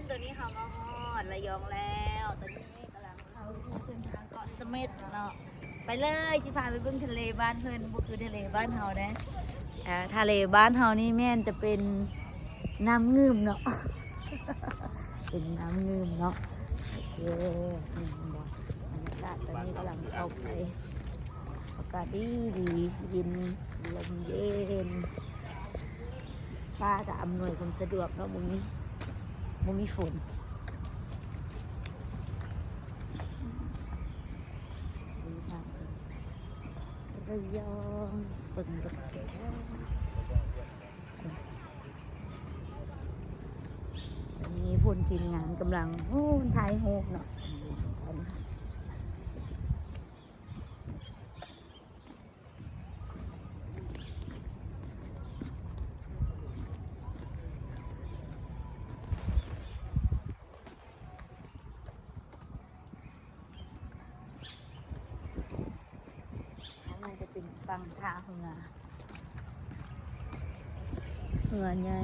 ตัวนี้เขามาฮอดระยองแล้วตอนนี้กำลังเข้าสู่เส้นทางเกาะเสม็ดเนาะไปเลยที่พาไปเบิ่งทะเลบ้านเพิ่นบ่คือทะเลบ้านเฮาเด้ทะเลบ้านเฮานี่แม่นจะเป็นน้ำงืมเนาะ เป็นน้ำงืมเนาะโอเคนี่บ่บรรยากาศตอนนี้กำลังเข้าไปอากาศดีเย็นลมเย็นฟ้าก็อำนวยความสะดวกเนาะมื้อนี้บ่มีฝนดีมากเลยระยองเบิ่งรถแก้วตอนนี้พุ่นทีมงานกำลังถ่ายรูปเนาะมันจะเป็นฟังท่าเหือใหญ่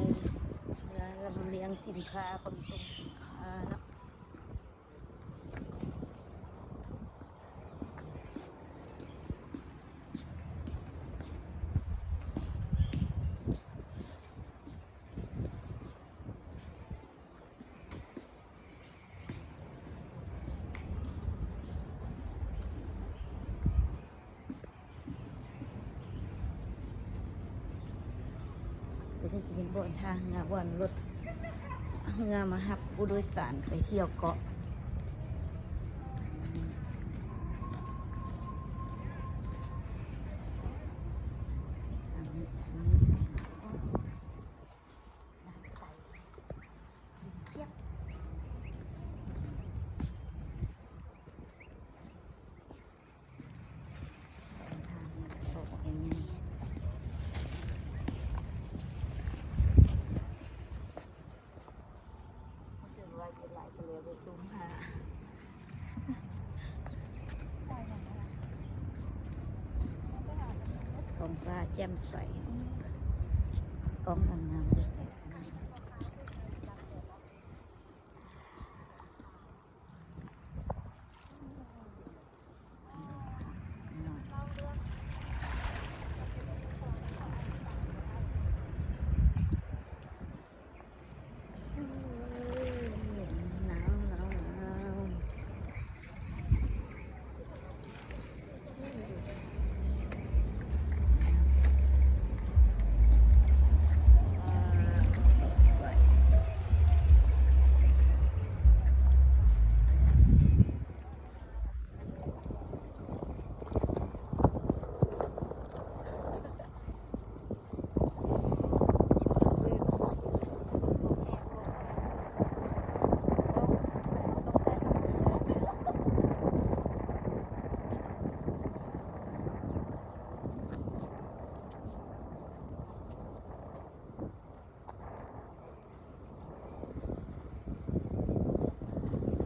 ลำเลียงสินค้าขนส่งสินค้าเนาะจะได้สิเป็นบ่อนทางงาบ่อนรถเงามาหับผู้โดยสารไปเที่ยวเกาะน้ำใสเจี๊ยบทางโต๊ะอย่างนี้ว่าจะไหลไปเลยไปตุ้มหาท้องฟ้าแจ่มใสกล้องงามๆเลย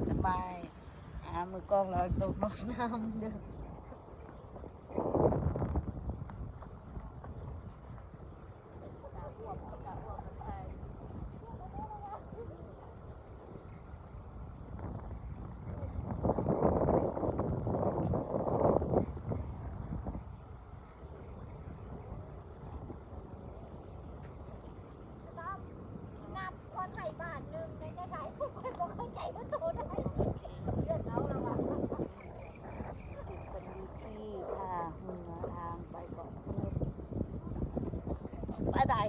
สบายมือกล้องเราตกน้ำเด้อที่ท่าเรือทางไปเกาะเสม็ดบายบาย